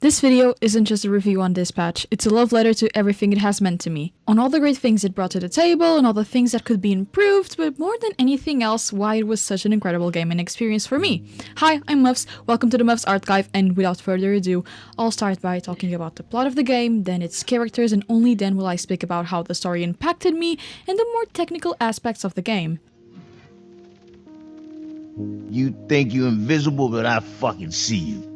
This video isn't just a review on Dispatch, it's a love letter to everything it has meant to me. On all the great things it brought to the table and all the things that could be improved, but more than anything else, why it was such an incredible game and experience for me. Hi, I'm Muffs, welcome to the Muffs ART-CHIVE, and without further ado, I'll start by talking about the plot of the game, then its characters, and only then will I speak about how the story impacted me and the more technical aspects of the game. You think you're invisible, but I fucking see you.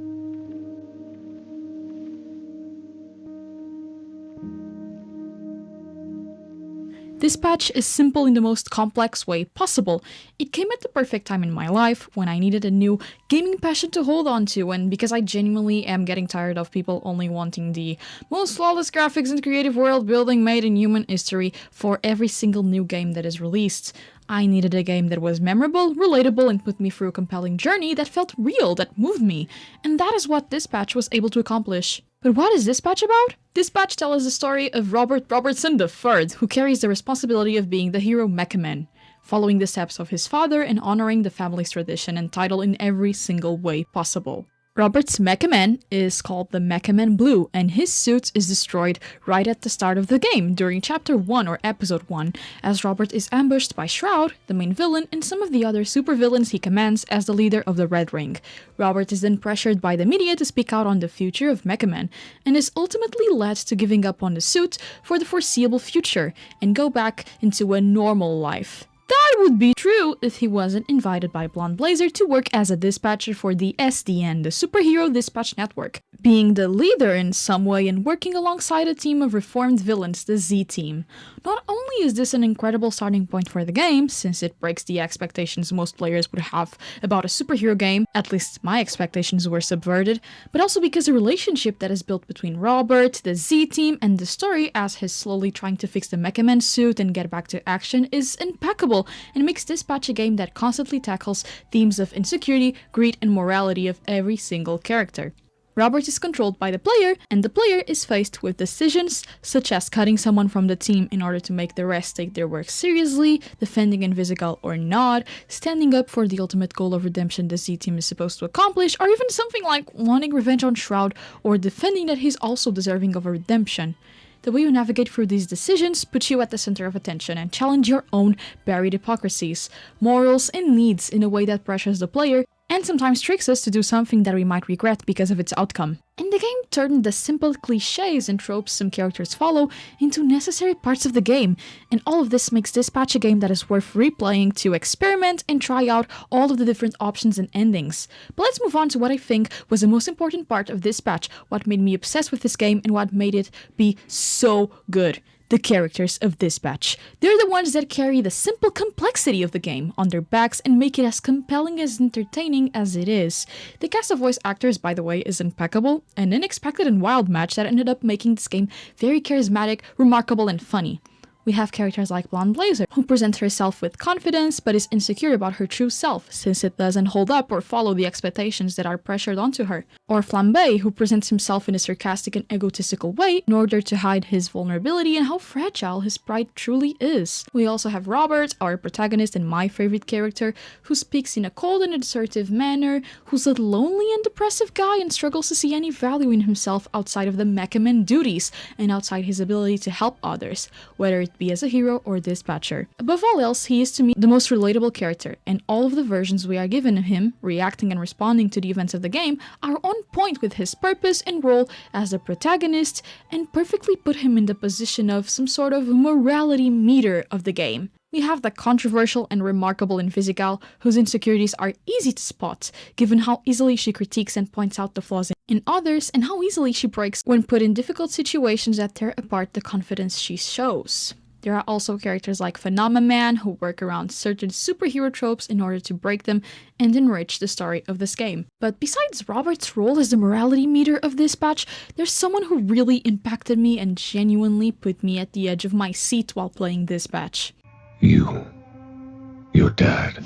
Dispatch is simple in the most complex way possible. It came at the perfect time in my life, when I needed a new gaming passion to hold on to, and because I genuinely am getting tired of people only wanting the most flawless graphics and creative world building made in human history for every single new game that is released. I needed a game that was memorable, relatable, and put me through a compelling journey that felt real, that moved me. And that is what Dispatch was able to accomplish. But what is Dispatch about? Dispatch tells us the story of Robert Robertson III, who carries the responsibility of being the hero Mecha Man, following the steps of his father and honoring the family's tradition and title in every single way possible. Robert's Mecha Man is called the Mecha Man Blue, and his suit is destroyed right at the start of the game, during Chapter 1 or Episode 1, as Robert is ambushed by Shroud, the main villain, and some of the other supervillains he commands as the leader of the Red Ring. Robert is then pressured by the media to speak out on the future of Mecha Man, and is ultimately led to giving up on the suit for the foreseeable future, and go back into a normal life. That would be true if he wasn't invited by Blonde Blazer to work as a dispatcher for the SDN, the Superhero Dispatch Network, being the leader in some way and working alongside a team of reformed villains, the Z-Team. Not only is this an incredible starting point for the game, since it breaks the expectations most players would have about a superhero game, at least my expectations were subverted, but also because the relationship that is built between Robert, the Z-Team, and the story as he's slowly trying to fix the Mecha Man suit and get back to action is impeccable, and makes Dispatch a game that constantly tackles themes of insecurity, greed, and morality of every single character. Robert is controlled by the player, and the player is faced with decisions such as cutting someone from the team in order to make the rest take their work seriously, defending Invisigal or not, standing up for the ultimate goal of redemption the Z-Team is supposed to accomplish, or even something like wanting revenge on Shroud or defending that he's also deserving of a redemption. The way you navigate through these decisions puts you at the center of attention and challenge your own buried hypocrisies, morals, and needs in a way that pressures the player and sometimes tricks us to do something that we might regret because of its outcome. And the game turned the simple cliches and tropes some characters follow into necessary parts of the game, and all of this makes Dispatch a game that is worth replaying to experiment and try out all of the different options and endings. But let's move on to what I think was the most important part of Dispatch, what made me obsessed with this game and what made it be so good. The characters of Dispatch. They're the ones that carry the simple complexity of the game on their backs and make it as compelling as entertaining as it is. The cast of voice actors, by the way, is impeccable, an unexpected and wild match that ended up making this game very charismatic, remarkable, and funny. We have characters like Blonde Blazer, who presents herself with confidence but is insecure about her true self, since it doesn't hold up or follow the expectations that are pressured onto her. Or Flambe, who presents himself in a sarcastic and egotistical way in order to hide his vulnerability and how fragile his pride truly is. We also have Robert, our protagonist and my favorite character, who speaks in a cold and assertive manner, who's a lonely and depressive guy and struggles to see any value in himself outside of the Mecha Man duties and outside his ability to help others, whether it be as a hero or dispatcher. Above all else, he is to me the most relatable character, and all of the versions we are given of him, reacting and responding to the events of the game, are on point with his purpose and role as the protagonist, and perfectly put him in the position of some sort of morality meter of the game. We have the controversial and remarkable Invisigal, whose insecurities are easy to spot, given how easily she critiques and points out the flaws in others, and how easily she breaks when put in difficult situations that tear apart the confidence she shows. There are also characters like Phenomenon who work around certain superhero tropes in order to break them and enrich the story of this game. But besides Robert's role as the morality meter of Dispatch, there's someone who really impacted me and genuinely put me at the edge of my seat while playing Dispatch. Your dad,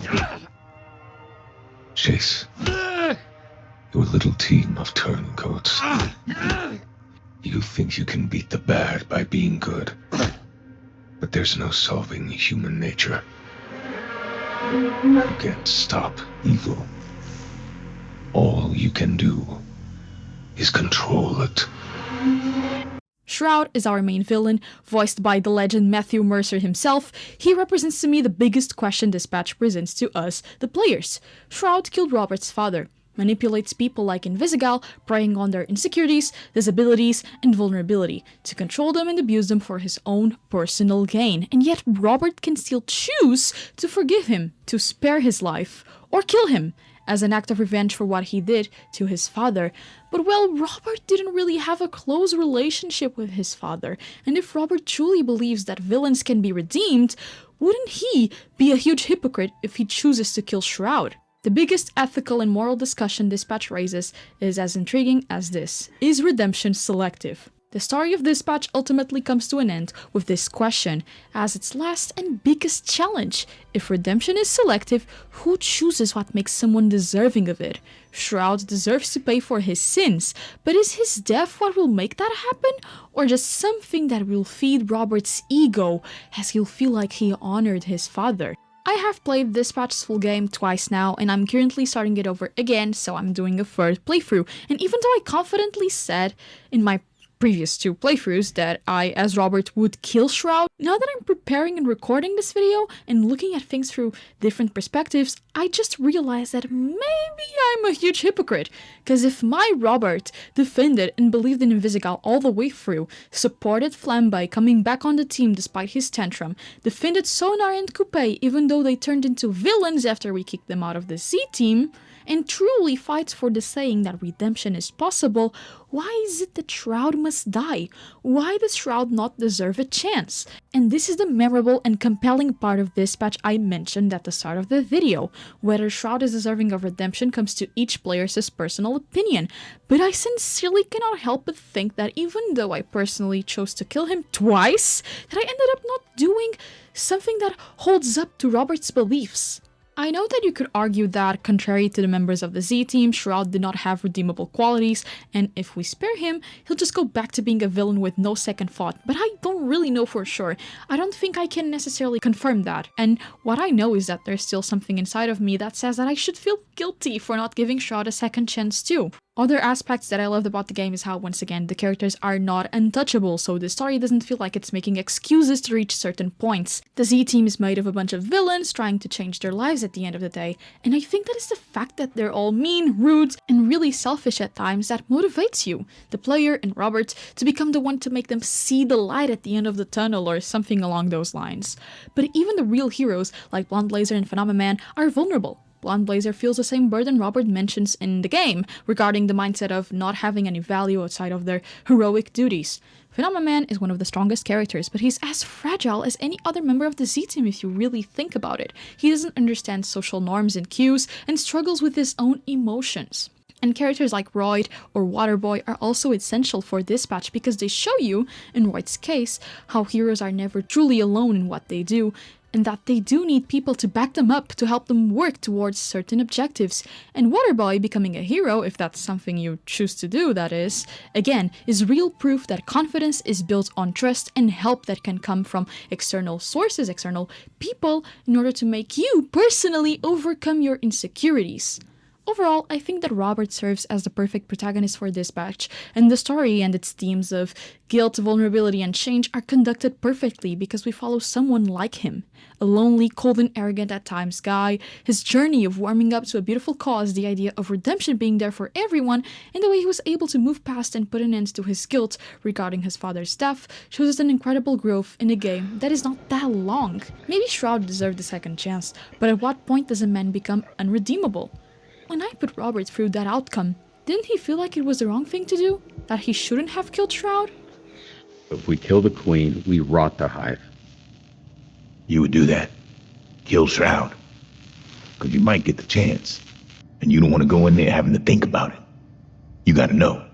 Chase, your little team of turncoats. You think you can beat the bad by being good, but there's no solving human nature. You can't stop evil. All you can do is control it. Shroud is our main villain, voiced by the legend Matthew Mercer himself. He represents to me the biggest question Dispatch presents to us, the players. Shroud killed Robert's father, manipulates people like Invisigal, preying on their insecurities, disabilities, and vulnerability, to control them and abuse them for his own personal gain. And yet Robert can still choose to forgive him, to spare his life, or kill him, as an act of revenge for what he did to his father. But well, Robert didn't really have a close relationship with his father, and if Robert truly believes that villains can be redeemed, wouldn't he be a huge hypocrite if he chooses to kill Shroud? The biggest ethical and moral discussion Dispatch raises is as intriguing as this. Is redemption selective? The story of Dispatch ultimately comes to an end with this question as its last and biggest challenge. If redemption is selective, who chooses what makes someone deserving of it? Shroud deserves to pay for his sins, but is his death what will make that happen? Or just something that will feed Robert's ego as he'll feel like he honored his father? I have played Dispatch's full game twice now, and I'm currently starting it over again, so I'm doing a third playthrough. And even though I confidently said in my previous 2 playthroughs that I, as Robert, would kill Shroud, now that I'm preparing and recording this video and looking at things through different perspectives, I just realized that maybe I'm a huge hypocrite. Cause if my Robert defended and believed in Invisigal all the way through, supported Flam by coming back on the team despite his tantrum, defended Sonar and Coupe even though they turned into villains after we kicked them out of the Z team, and truly fights for the saying that redemption is possible, why is it that Shroud must die? Why does Shroud not deserve a chance? And this is the memorable and compelling part of Dispatch I mentioned at the start of the video. Whether Shroud is deserving of redemption comes to each player's personal opinion, but I sincerely cannot help but think that even though I personally chose to kill him twice, that I ended up not doing something that holds up to Robert's beliefs. I know that you could argue that, contrary to the members of the Z team, Shroud did not have redeemable qualities, and if we spare him, he'll just go back to being a villain with no second thought, but I don't really know for sure. I don't think I can necessarily confirm that, and what I know is that there's still something inside of me that says that I should feel guilty for not giving Shroud a second chance too. Other aspects that I loved about the game is how, once again, the characters are not untouchable, so the story doesn't feel like it's making excuses to reach certain points. The Z team is made of a bunch of villains trying to change their lives at the end of the day, and I think that is the fact that they're all mean, rude, and really selfish at times that motivates you, the player and Robert, to become the one to make them see the light at the end of the tunnel or something along those lines. But even the real heroes, like Blonde Blazer and Phenomenon, are vulnerable. Blonde Blazer feels the same burden Robert mentions in the game, regarding the mindset of not having any value outside of their heroic duties. Phenomenon is one of the strongest characters, but he's as fragile as any other member of the Z team if you really think about it. He doesn't understand social norms and cues, and struggles with his own emotions. And characters like Royd or Waterboy are also essential for Dispatch because they show you, in Royd's case, how heroes are never truly alone in what they do, and that they do need people to back them up to help them work towards certain objectives. And Waterboy becoming a hero, if that's something you choose to do, that is, again, is real proof that confidence is built on trust and help that can come from external sources, external people, in order to make you personally overcome your insecurities. Overall, I think that Robert serves as the perfect protagonist for Dispatch, and the story and its themes of guilt, vulnerability, and change are conducted perfectly because we follow someone like him. A lonely, cold, and arrogant at times guy, his journey of warming up to a beautiful cause, the idea of redemption being there for everyone, and the way he was able to move past and put an end to his guilt regarding his father's death shows us an incredible growth in a game that is not that long. Maybe Shroud deserved a second chance, but at what point does a man become unredeemable? When I put Robert through that outcome, didn't he feel like it was the wrong thing to do? That he shouldn't have killed Shroud? If we kill the queen, we rot the hive. You would do that? Kill Shroud? Because you might get the chance. And you don't want to go in there having to think about it. You gotta know.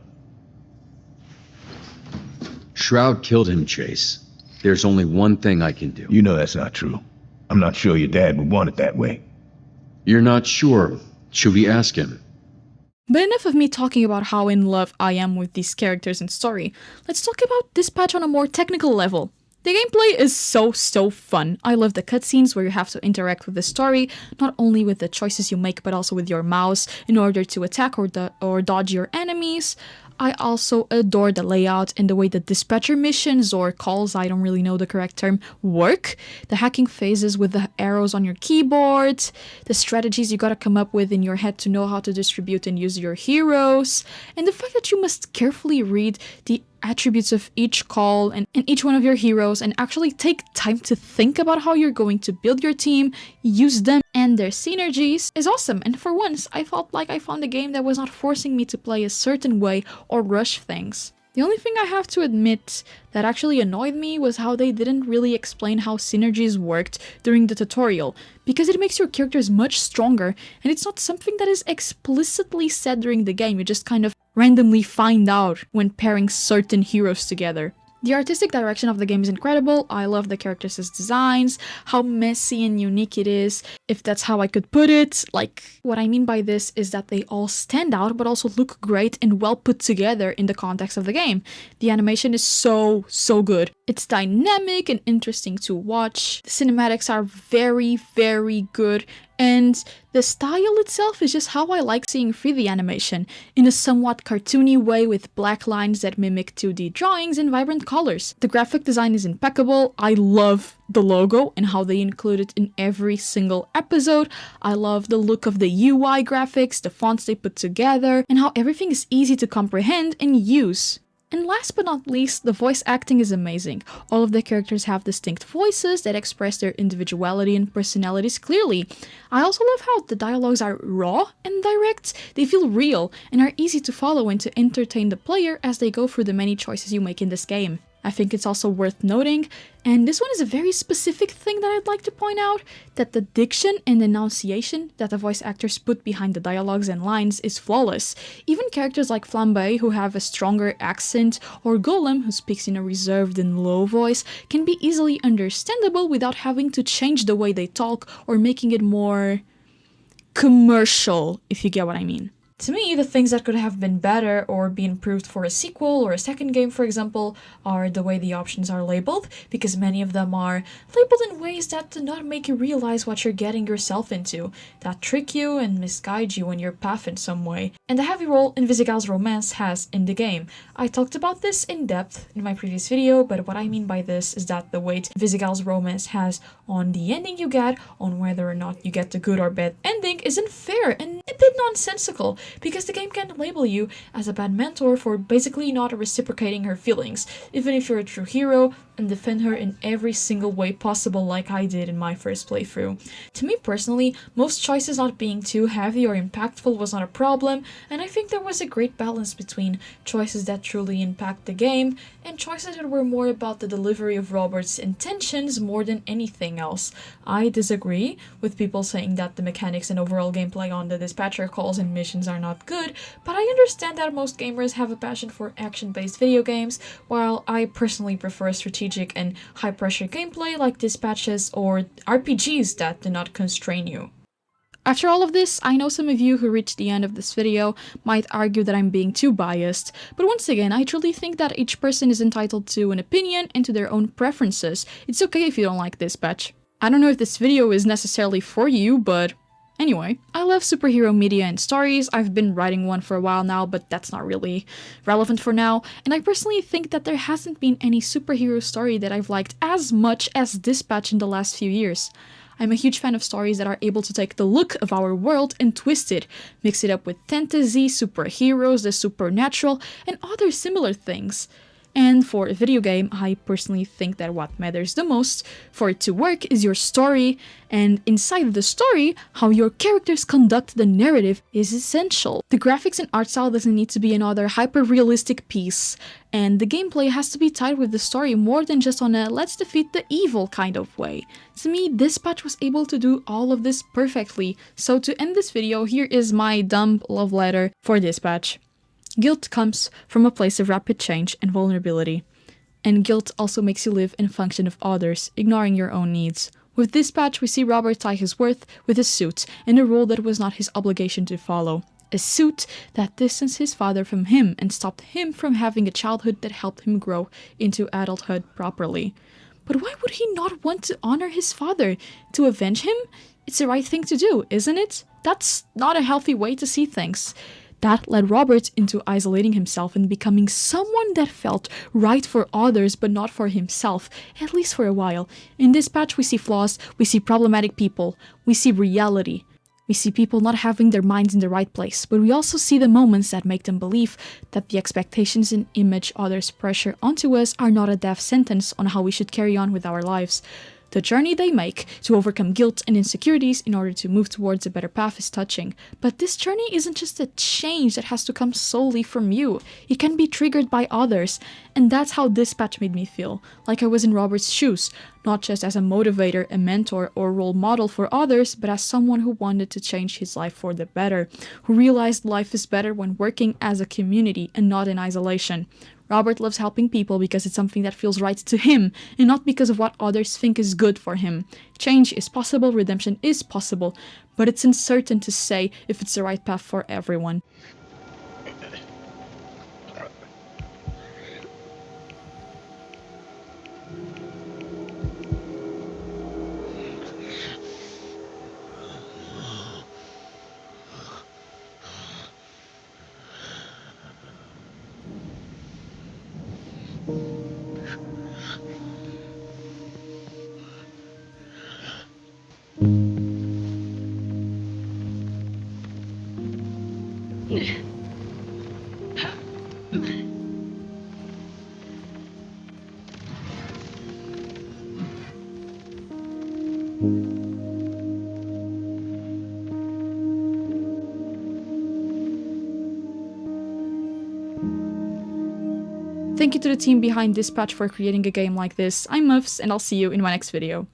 Shroud killed him, Chase. There's only one thing I can do. You know that's not true. I'm not sure your dad would want it that way. You're not sure. Should we ask him? But enough of me talking about how in love I am with these characters and story. Let's talk about Dispatch on a more technical level. The gameplay is so fun. I love the cutscenes where you have to interact with the story, not only with the choices you make but also with your mouse in order to attack or dodge your enemies. I also adore the layout and the way the dispatcher missions or calls, I don't really know the correct term, work. The hacking phases with the arrows on your keyboard, the strategies you gotta come up with in your head to know how to distribute and use your heroes, and the fact that you must carefully read the attributes of each call and each one of your heroes and actually take time to think about how you're going to build your team, use them and their synergies is awesome. And for once, I felt like I found a game that was not forcing me to play a certain way or rush things. The only thing I have to admit that actually annoyed me was how they didn't really explain how synergies worked during the tutorial, because it makes your characters much stronger and it's not something that is explicitly said during the game, you just kind of randomly find out when pairing certain heroes together. The artistic direction of the game is incredible. I love the characters' designs, how messy and unique it is, if that's how I could put it. Like, what I mean by this is that they all stand out but also look great and well put together in the context of the game. The animation is so good. It's dynamic and interesting to watch. The cinematics are very, very good. And the style itself is just how I like seeing 3D animation, in a somewhat cartoony way with black lines that mimic 2D drawings and vibrant colors. The graphic design is impeccable. I love the logo and how they include it in every single episode. I love the look of the UI graphics, the fonts they put together, and how everything is easy to comprehend and use. And last but not least, the voice acting is amazing. All of the characters have distinct voices that express their individuality and personalities clearly. I also love how the dialogues are raw and direct. They feel real and are easy to follow and to entertain the player as they go through the many choices you make in this game. I think it's also worth noting, and this one is a very specific thing that I'd like to point out, that the diction and enunciation that the voice actors put behind the dialogues and lines is flawless. Even characters like Flambe, who have a stronger accent, or Golem, who speaks in a reserved and low voice, can be easily understandable without having to change the way they talk or making it more commercial, if you get what I mean. To me, the things that could have been better or be improved for a sequel or a second game, for example, are the way the options are labeled, because many of them are labeled in ways that do not make you realize what you're getting yourself into, that trick you and misguide you on your path in some way, and the heavy role Invisigal's romance has in the game. I talked about this in depth in my previous video, but what I mean by this is that the weight Invisigal's romance has on the ending you get, on whether or not you get the good or bad ending, isn't fair and a bit nonsensical, because the game can label you as a bad mentor for basically not reciprocating her feelings, even if you're a true hero and defend her in every single way possible like I did in my first playthrough. To me personally, most choices not being too heavy or impactful was not a problem, and I think there was a great balance between choices that truly impact the game and choices that were more about the delivery of Robert's intentions more than anything else. I disagree with people saying that the mechanics and overall gameplay on the dispatcher calls and missions are not good, but I understand that most gamers have a passion for action-based video games, while I personally prefer strategic and high-pressure gameplay like dispatches or RPGs that do not constrain you. After all of this, I know some of you who reached the end of this video might argue that I'm being too biased, but once again, I truly think that each person is entitled to an opinion and to their own preferences. It's okay if you don't like Dispatch. I don't know if this video is necessarily for you, but anyway, I love superhero media and stories. I've been writing one for a while now, but that's not really relevant for now. And I personally think that there hasn't been any superhero story that I've liked as much as Dispatch in the last few years. I'm a huge fan of stories that are able to take the look of our world and twist it, mix it up with fantasy, superheroes, the supernatural, and other similar things. And for a video game, I personally think that what matters the most for it to work is your story, and inside the story, how your characters conduct the narrative is essential. The graphics and art style doesn't need to be another hyper-realistic piece, and the gameplay has to be tied with the story more than just on a let's defeat the evil kind of way. To me, Dispatch was able to do all of this perfectly, so to end this video, here is my dumb love letter for Dispatch. Guilt comes from a place of rapid change and vulnerability, and guilt also makes you live and function of others, ignoring your own needs. With Dispatch, we see Robert tie his worth with a suit and a role that was not his obligation to follow. A suit that distanced his father from him and stopped him from having a childhood that helped him grow into adulthood properly. But why would he not want to honor his father? To avenge him? It's the right thing to do, isn't it? That's not a healthy way to see things. That led Robert into isolating himself and becoming someone that felt right for others but not for himself, at least for a while. In Dispatch, we see flaws, we see problematic people, we see reality. We see people not having their minds in the right place, but we also see the moments that make them believe that the expectations and image others pressure onto us are not a death sentence on how we should carry on with our lives. The journey they make to overcome guilt and insecurities in order to move towards a better path is touching. But this journey isn't just a change that has to come solely from you. It can be triggered by others. And that's how Dispatch made me feel, like I was in Robert's shoes, not just as a motivator, a mentor, or role model for others, but as someone who wanted to change his life for the better, who realized life is better when working as a community and not in isolation. Robert loves helping people because it's something that feels right to him, and not because of what others think is good for him. Change is possible, redemption is possible, but it's uncertain to say if it's the right path for everyone. Thank you to the team behind Dispatch for creating a game like this. I'm Muffs, and I'll see you in my next video.